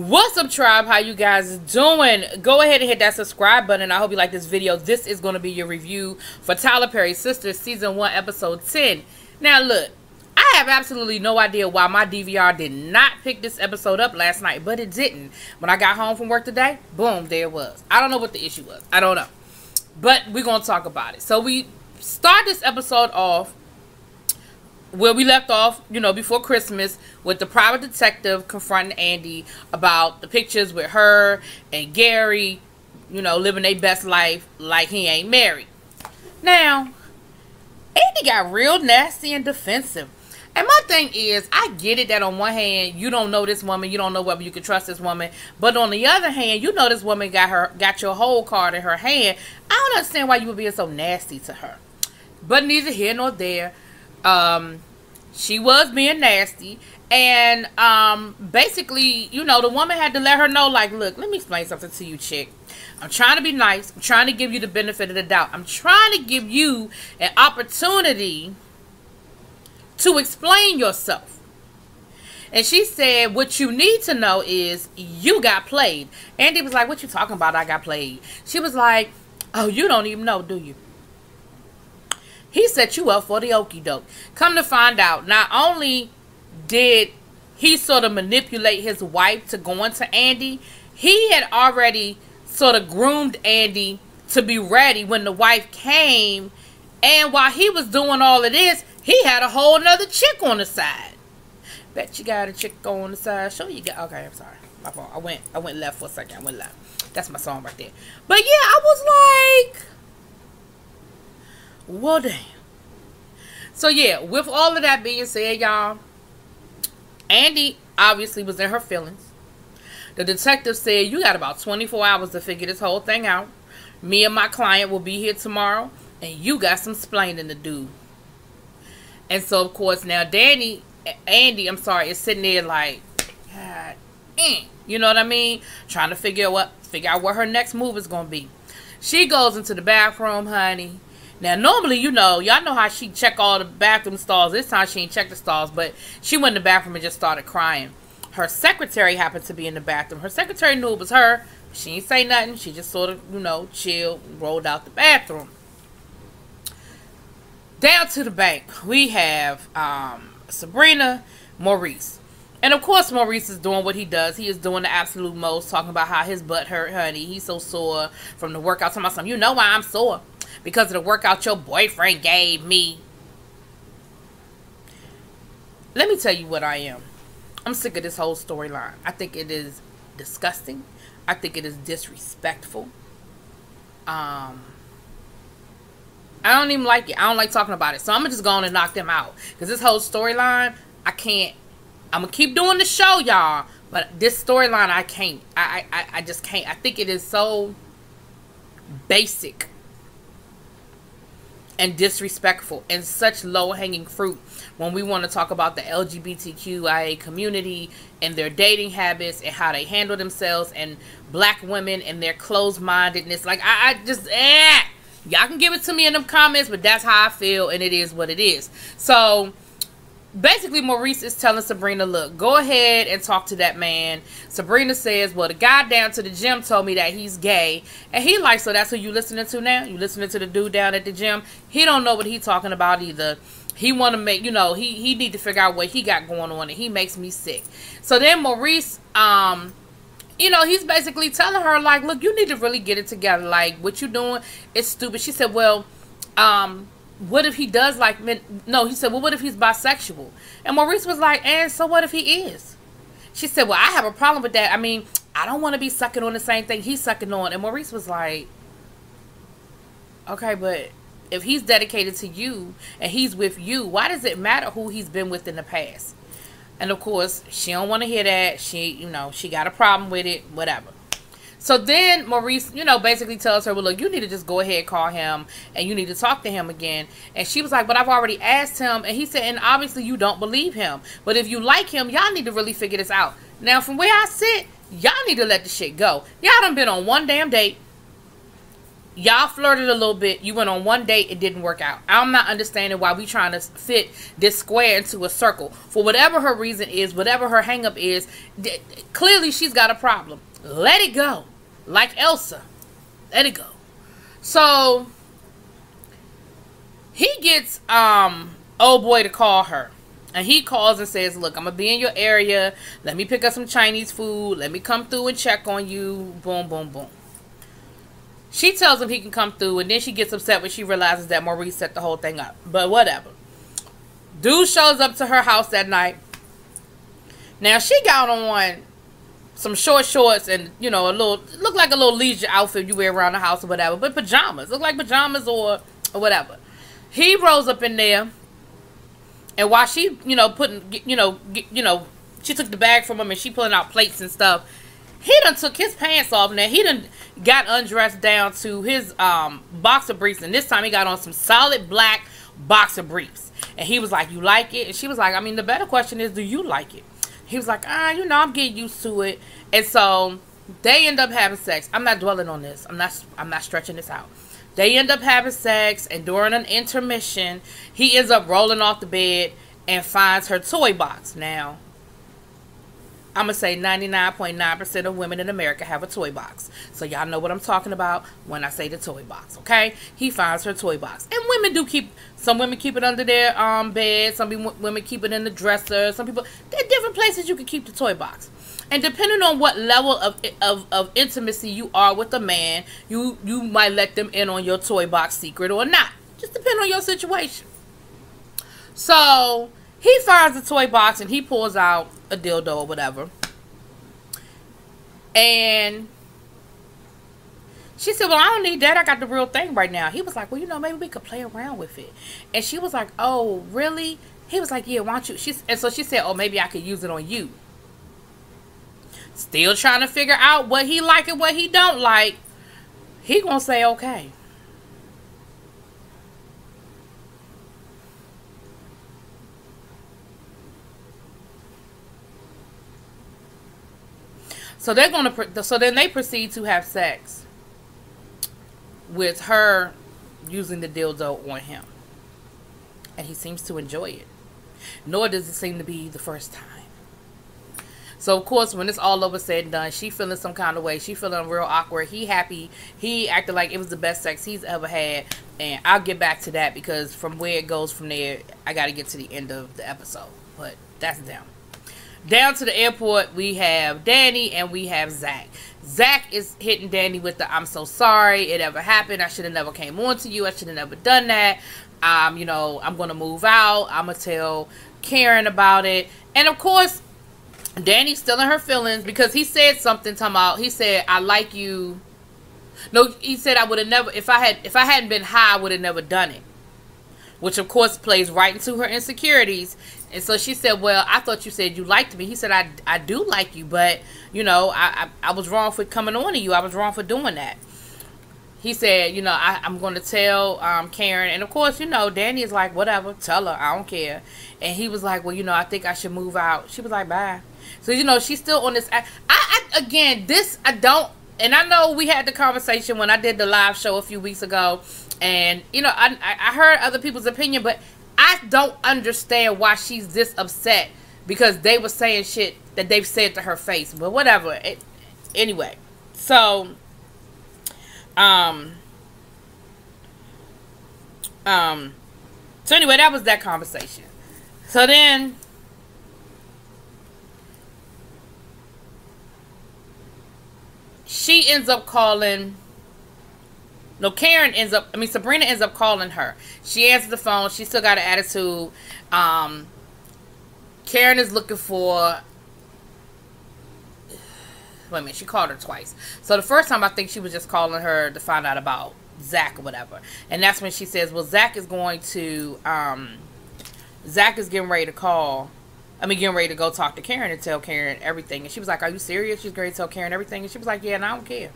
What's up, tribe? How you guys doing? Go ahead and hit that subscribe button. I hope you like this video. This is going to be your review for Tyler Perry's Sistas season 1 episode 10. Now look, I have absolutely no idea why my DVR did not pick this episode up last night, but it didn't. When I got home from work today, boom, there it was. I don't know what the issue was. I don't know, but we're going to talk about it. So we start this episode off where we left off, before Christmas, with the private detective confronting Andy about the pictures with her and Gary, living their best life like he ain't married. Now, Andy got real nasty and defensive. And my thing is, I get it that on one hand, you don't know this woman, you don't know whether you can trust this woman. But on the other hand, this woman got your whole card in her hand. I don't understand why you would be so nasty to her. But neither here nor there. She was being nasty, and basically, the woman had to let her know, like, look, let me explain something to you, chick. I'm trying to be nice. I'm trying to give you the benefit of the doubt. I'm trying to give you an opportunity to explain yourself. And she said, what you need to know is you got played. Andy was like, what you talking about? I got played. She was like, oh, you don't even know, do you? He set you up for the okie doke. Come to find out, not only did he sort of manipulate his wife to go into Andy, he had already sort of groomed Andy to be ready when the wife came. And while he was doing all of this, he had a whole nother chick on the side. Bet you got a chick on the side. Sure you got. Okay, I'm sorry. My fault. I went left for a second. I went left. That's my song right there. But yeah, I was like, well, damn. So, yeah, with all of that being said, y'all, Andy obviously was in her feelings. The detective said, you got about 24 hours to figure this whole thing out. Me and my client will be here tomorrow, and you got some splaining to do. And so, of course, now Andy, is sitting there like, God, you know what I mean? Trying to figure out what her next move is going to be. She goes into the bathroom, honey. Now, normally, y'all know how she check all the bathroom stalls. This time, she ain't checked the stalls, but she went in the bathroom and just started crying. Her secretary happened to be in the bathroom. Her secretary knew it was her. She ain't say nothing. She just sort of, chilled, rolled out the bathroom. Down to the bank, we have Sabrina, Maurice. And, of course, Maurice is doing what he does. He is doing the absolute most, talking about how his butt hurt, honey. He's so sore from the workout. Talking about something. You know why I'm sore? Because of the workout your boyfriend gave me. Let me tell you what I am. I'm sick of this whole storyline. I think it is disgusting. I think it is disrespectful. I don't even like it. I don't like talking about it. So I'm just going to knock them out. Because this whole storyline, I can't. I'm going to keep doing the show, y'all. But this storyline, I can't. I just can't. I think it is so basic and disrespectful and such low-hanging fruit when we want to talk about the LGBTQIA community and their dating habits and how they handle themselves, and black women and their closed-mindedness. Like, I just, y'all can give it to me in them comments, but that's how I feel, and it is what it is. So basically, Maurice is telling Sabrina, look, go ahead and talk to that man. Sabrina says, well, the guy down to the gym told me that he's gay. And he like, so that's who you listening to now? You listening to the dude down at the gym? He don't know what he talking about either. He want to make, he need to figure out what he got going on, and he makes me sick. So then Maurice, he's basically telling her, like, look, you need to really get it together. Like, what you doing is stupid. She said, well, what if he does like men? No, he said, well, what if he's bisexual? And Maurice was like, and so what if he is? She said, well, I have a problem with that. I mean, I don't want to be sucking on the same thing he's sucking on. And Maurice was like, okay, but if he's dedicated to you and he's with you, why does it matter who he's been with in the past? And of course, she don't want to hear that. She, she got a problem with it, whatever. So then Maurice, basically tells her, well, look, you need to just go ahead and call him, and you need to talk to him again. And she was like, but I've already asked him. And he said, and obviously you don't believe him. But if you like him, y'all need to really figure this out. Now, from where I sit, y'all need to let the shit go. Y'all done been on one damn date. Y'all flirted a little bit. You went on one date. It didn't work out. I'm not understanding why we trying to fit this square into a circle. For whatever her reason is, whatever her hang up is, clearly she's got a problem. Let it go. Like Elsa. Let it go. So he gets old boy to call her. And he calls and says, look, I'm going to be in your area. Let me pick up some Chinese food. Let me come through and check on you. Boom, boom, boom. She tells him he can come through, and then she gets upset when she realizes that Maurice set the whole thing up. But whatever. Dude shows up to her house that night. Now, she got on some short shorts and, you know, look like a little leisure outfit you wear around the house or whatever. But pajamas. Look like pajamas or whatever. He rolls up in there. And while she, you know, she took the bag from him and she pulling out plates and stuff. He done took his pants off. Now, he done got undressed down to his boxer briefs. And this time, he got on some solid black boxer briefs. And he was like, you like it? And she was like, I mean, the better question is, do you like it? He was like, you know, I'm getting used to it. And so, they end up having sex. I'm not dwelling on this. I'm not stretching this out. They end up having sex. And during an intermission, he ends up rolling off the bed and finds her toy box. Now, I'm going to say 99.9% of women in America have a toy box. So y'all know what I'm talking about when I say the toy box, okay? He finds her toy box. And women do some women keep it under their bed. Some women keep it in the dresser. Some people, there are different places you can keep the toy box. And depending on what level of intimacy you are with a man, you might let them in on your toy box secret or not. Just depending on your situation. So, he finds the toy box and he pulls out a dildo or whatever. And she said, well, I don't need that. I got the real thing right now. He was like, well, you know, maybe we could play around with it. And she was like, oh, really? He was like, yeah, why don't you? And so she said, oh, maybe I could use it on you. Still trying to figure out what he like and what he don't like. He gonna say, okay. So then they proceed to have sex with her using the dildo on him. And he seems to enjoy it. Nor does it seem to be the first time. So, of course, when it's all over said and done, she feeling some kind of way. She feeling real awkward. He happy. He acted like it was the best sex he's ever had. And I'll get back to that because from where it goes from there, I got to get to the end of the episode. But that's them. Down to the airport, we have Danny and we have Zach. Zach is hitting Danny with the, I'm so sorry it ever happened. I should have never came on to you. I should have never done that. You know, I'm going to move out. I'm going to tell Karen about it. And, of course, Danny's still in her feelings because he said something talking about, he said, I like you. No, he said I would have never, if I hadn't been high, I would have never done it. Which, of course, plays right into her insecurities. And so she said, well, I thought you said you liked me. He said, I do like you, but, you know, I was wrong for coming on to you. I was wrong for doing that. He said, you know, I'm going to tell Karen. And, of course, you know, Danny is like, whatever, tell her. I don't care. And he was like, well, you know, I think I should move out. She was like, bye. So, you know, she's still on this. Again, this, I don't. And I know we had the conversation when I did the live show a few weeks ago. And, you know, I heard other people's opinion, but I don't understand why she's this upset because they were saying shit that they've said to her face. But whatever. Anyway. So, so anyway, that was that conversation. So then, she ends up calling. No, Sabrina ends up calling her. She answers the phone. She still got an attitude. Karen is looking for... Wait a minute, she called her twice. So the first time I think she was just calling her to find out about Zach or whatever. And that's when she says, well, Zach is going to... Zach is getting ready to call... getting ready to go talk to Karen and tell Karen everything. And she was like, are you serious? She's ready to tell Karen everything? And she was like, yeah, and I don't care.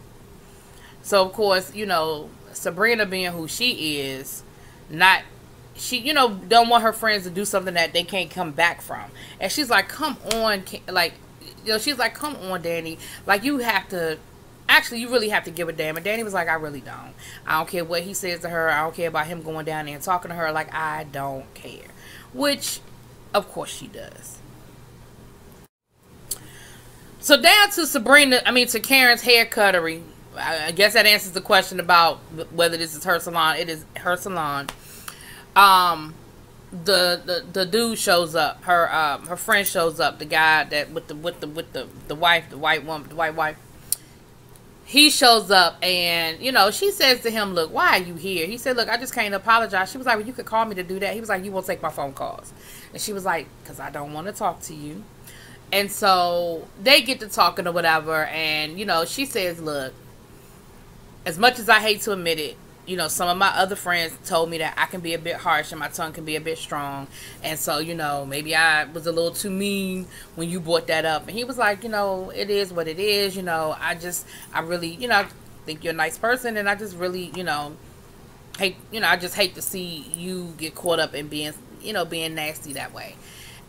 So, of course, you know, Sabrina being who she is, you know, don't want her friends to do something that they can't come back from. And she's like, come on, like, you know, she's like, come on, Danny. Like, you have to, actually, you really have to give a damn. And Danny was like, I really don't. I don't care what he says to her. I don't care about him going down there and talking to her. Like, I don't care. Which, of course, she does. So down to to Karen's hair cuttery. I guess that answers the question about whether this is her salon. It is her salon. The dude shows up. Her friend shows up. The guy that with the wife, the white wife. He shows up, and she says to him, "Look, why are you here?" He said, "Look, I just came to apologize." She was like, "Well, you could call me to do that." He was like, "You won't take my phone calls," and she was like, "Because I don't want to talk to you." And so they get to talking or whatever, and she says, "Look, as much as I hate to admit it, some of my other friends told me that I can be a bit harsh and my tongue can be a bit strong. And so, maybe I was a little too mean when you brought that up." And he was like, "It is what it is. I really, I think you're a nice person. And I just really, I just hate to see you get caught up in being nasty that way."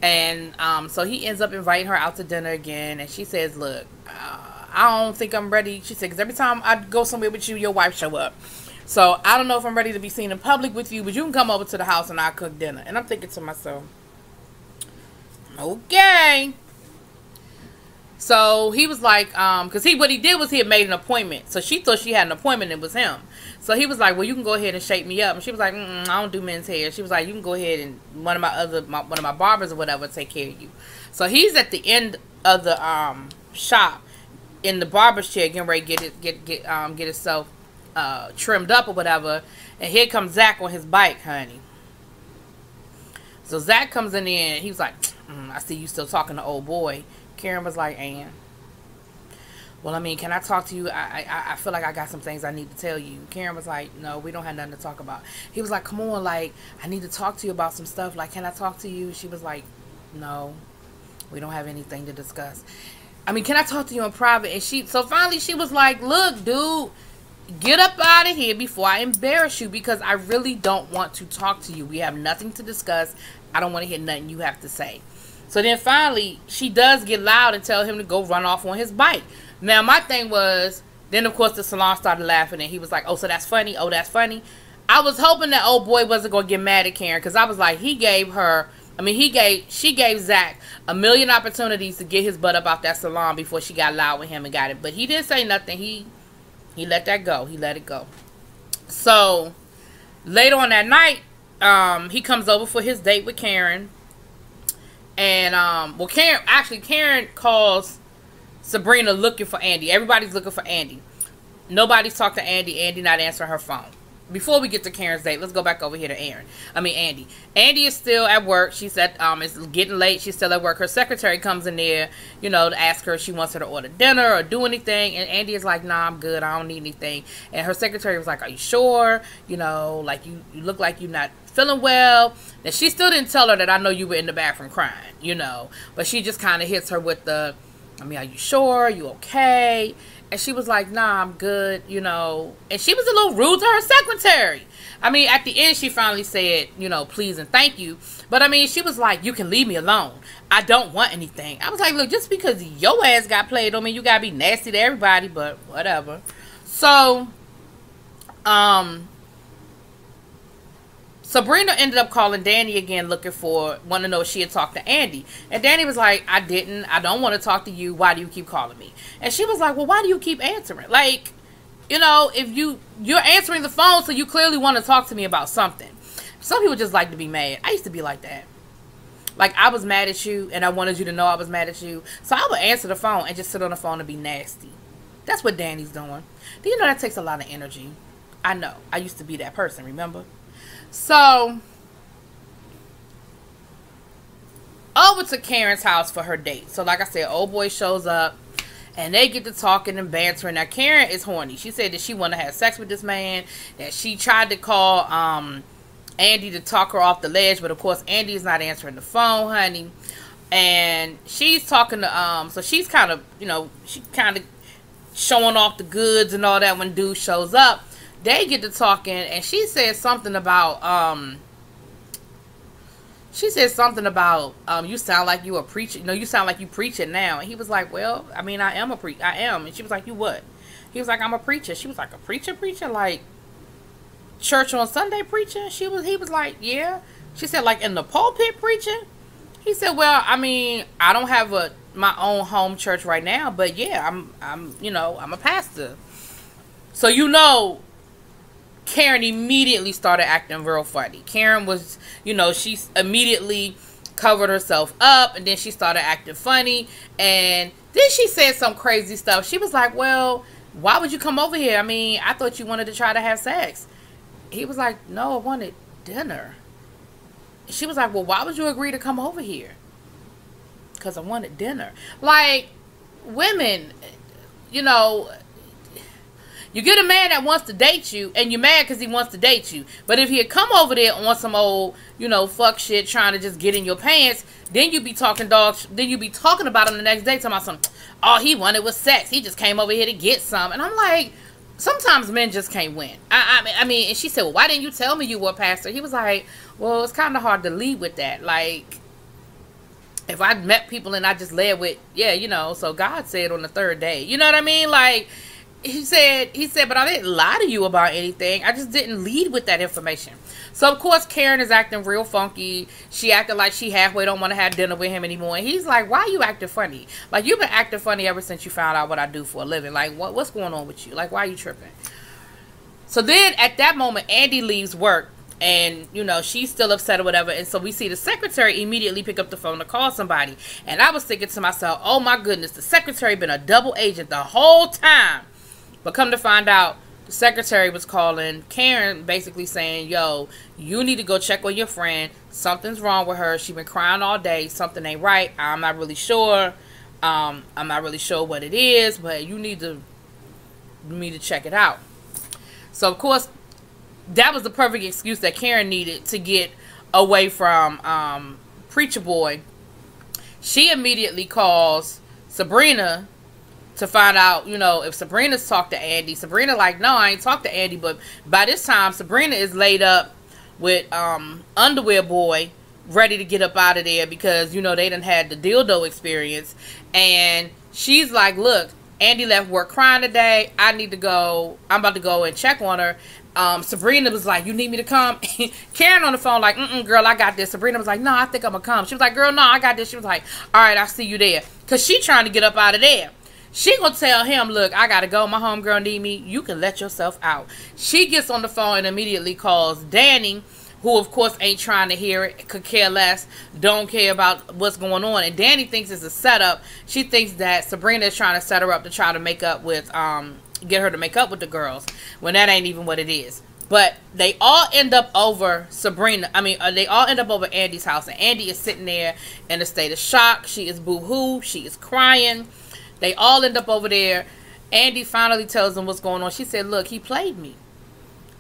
And so he ends up inviting her out to dinner again. And she says, "Look, I don't think I'm ready." She said, "Because every time I go somewhere with you, your wife show up. So I don't know if I'm ready to be seen in public with you, but you can come over to the house and I'll cook dinner." And I'm thinking to myself, okay. So he was like, because what he did was he had made an appointment. So she thought she had an appointment and it was him. So he was like, "Well, you can go ahead and shape me up." And she was like, I don't do men's hair. She was like, "You can go ahead and one of my barbers or whatever take care of you." So he's at the end of the shop in the barber's chair, getting ready to get himself trimmed up or whatever, and here comes Zach on his bike, honey. So Zach comes in there and he was like, "I see you still talking to old boy." Karen was like, "And well, can I talk to you? I feel like I got some things I need to tell you." Karen was like, "No, we don't have nothing to talk about." He was like, "Come on, like, I need to talk to you about some stuff. Like, can I talk to you?" She was like, "No, we don't have anything to discuss. Can I talk to you in private?" And so finally she was like, "Look, dude, get up out of here before I embarrass you, because I really don't want to talk to you. We have nothing to discuss. I don't want to hear nothing you have to say." So then finally she does get loud and tell him to go run off on his bike. Now my thing was, then of course the salon started laughing and he was like, "Oh, so that's funny? Oh, that's funny." I was hoping that old boy wasn't going to get mad at Karen, because I was like, she gave Zach a million opportunities to get his butt up out that salon before she got loud with him and got it. But he didn't say nothing. He let that go. He let it go. So later on that night, he comes over for his date with Karen. And Karen calls Sabrina looking for Andy. Everybody's looking for Andy. Nobody's talked to Andy. Andy not answering her phone. Before we get to Karen's date, let's go back over here to Andy. Andy is still at work. She said it's getting late. She's still at work. Her secretary comes in there, to ask her if she wants her to order dinner or do anything. And Andy is like, "Nah, I'm good. I don't need anything." And her secretary was like, "Are you sure? Like you look like you're not feeling well." And she still didn't tell her that, "I know you were in the bathroom crying," But she just kind of hits her with the, "Are you sure? Are you okay?" And she was like, "Nah, I'm good," And she was a little rude to her secretary. At the end, she finally said, "Please and thank you." But, she was like, "You can leave me alone. I don't want anything." I was like, look, just because your ass got played don't mean you got to be nasty to everybody, but whatever. So, Sabrina ended up calling Danny again wanting to know if she had talked to Andy. And Danny was like, "I didn't. I don't want to talk to you. Why do you keep calling me?" And she was like, "Well, why do you keep answering? Like, if you're answering the phone, so you clearly want to talk to me about something." Some people just like to be mad. I used to be like that. Like, I was mad at you, and I wanted you to know I was mad at you. So I would answer the phone and just sit on the phone and be nasty. That's what Danny's doing. Do you know that takes a lot of energy? I know. I used to be that person, remember? So, over to Karen's house for her date. So, like I said, old boy shows up, and they get to talking and bantering. Now, Karen is horny. She said that she wanted to have sex with this man, that she tried to call Andy to talk her off the ledge, but of course, Andy is not answering the phone, honey. And she's talking to, so she's kind of, she kind of showing off the goods and all that when dude shows up. They get to talking, and she says something about, you sound like you a preacher. You sound like you preaching now. And he was like, "Well, I am a preacher. I am." And she was like, "You what?" He was like, I'm a preacher. She was like, a preacher? Like, church on Sunday preacher? He was like, yeah. She said, like, in the pulpit preacher? He said, well, I mean, I don't have my own home church right now, but yeah, I'm a pastor. So, Karen immediately started acting real funny. Karen was, she immediately covered herself up, and then she started acting funny, and then she said some crazy stuff. She was like, well, why would you come over here? I mean, I thought you wanted to try to have sex. He was like, no, I wanted dinner. She was like, well, why would you agree to come over here? Because I wanted dinner. Like, women, you get a man that wants to date you, and you're mad because he wants to date you. But if he had come over there on some old, fuck shit, trying to just get in your pants, then you be talking dogs. Then you be talking about him the next day, talking about some, all he wanted was sex. He just came over here to get some. And I'm like, sometimes men just can't win. I mean, and she said, well, why didn't you tell me you were a pastor? He was like, well, it's kind of hard to lead with that. Like, if I met people and I just led with, yeah, so God said on the third day. You know what I mean? Like, he said, but I didn't lie to you about anything. I just didn't lead with that information. So, of course, Karen is acting real funky. She acted like she halfway don't want to have dinner with him anymore. And he's like, why are you acting funny? Like, you've been acting funny ever since you found out what I do for a living. Like, what's going on with you? Like, why are you tripping? So then, at that moment, Andy leaves work. And, she's still upset or whatever. And so we see the secretary immediately pick up the phone to call somebody. And I was thinking to myself, oh, my goodness, the secretary been a double agent the whole time. But come to find out, the secretary was calling Karen, basically saying, yo, you need to go check on your friend. Something's wrong with her. She's been crying all day. Something ain't right. I'm not really sure. I'm not really sure what it is, but you need to check it out. So, of course, that was the perfect excuse that Karen needed to get away from Preacher Boy. She immediately calls Sabrina to find out, if Sabrina's talked to Andy. Sabrina like, no, I ain't talked to Andy. But by this time, Sabrina is laid up with Underwear Boy, ready to get up out of there because, they done had the dildo experience. And she's like, look, Andy left work crying today. I'm about to go and check on her. Sabrina was like, you need me to come? Karen on the phone like, girl, I got this. Sabrina was like, no, I think I'm gonna come. She was like, girl, no, I got this. She was like, all right, I'll see you there. Because she trying to get up out of there. She gonna tell him, look, I gotta go. My homegirl need me. You can let yourself out. She gets on the phone and immediately calls Danny, who, of course, ain't trying to hear it, could care less, don't care about what's going on. And Danny thinks it's a setup. She thinks that Sabrina is trying to set her up to try to make up with, get her to make up with the girls, when that ain't even what it is. But they all end up over they all end up over Andy's house. And Andy is sitting there in a state of shock. She is boo-hoo. She is crying. They all end up over there. Andy finally tells them what's going on. She said, look, he played me.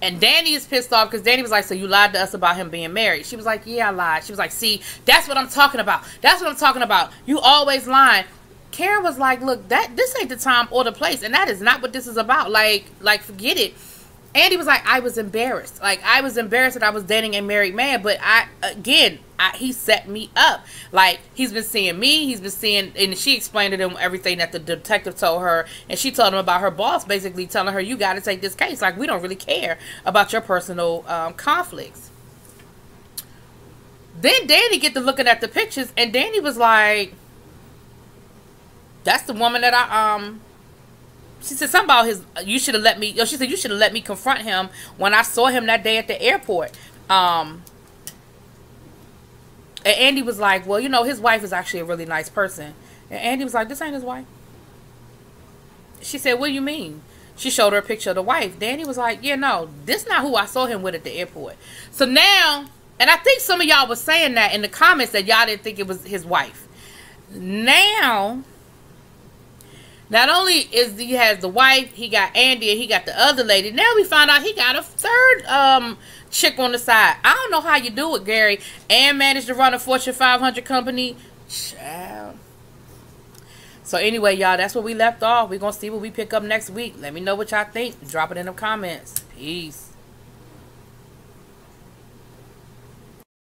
And Danny is pissed off because Danny was like, so you lied to us about him being married. She was like, yeah, I lied. She was like, see, that's what I'm talking about. That's what I'm talking about. You always lying. Karen was like, look, this ain't the time or the place. And that is not what this is about. Like forget it. Andy was like, I was embarrassed. Like, I was embarrassed that I was dating a married man. But he set me up. Like, he's been seeing me. He's been seeing, and she explained to him everything that the detective told her. And she told him about her boss, basically telling her, you got to take this case. Like, we don't really care about your personal conflicts. Then Danny get to looking at the pictures. And Danny was like, that's the woman that she said something about you should have let me, she said, you should have let me confront him when I saw him that day at the airport. And Andy was like, well, his wife is actually a really nice person. And Andy was like, this ain't his wife. She said, what do you mean? She showed her a picture of the wife. Danny was like, yeah, no, this not who I saw him with at the airport. So now, and I think some of y'all was saying that in the comments that y'all didn't think it was his wife. Now, not only is he has the wife, he got Andy, and he got the other lady. Now we find out he got a third chick on the side. I don't know how you do it, Gary, and managed to run a Fortune 500 company. Child. So anyway, y'all, that's where we left off. We're going to see what we pick up next week. Let me know what y'all think. Drop it in the comments. Peace.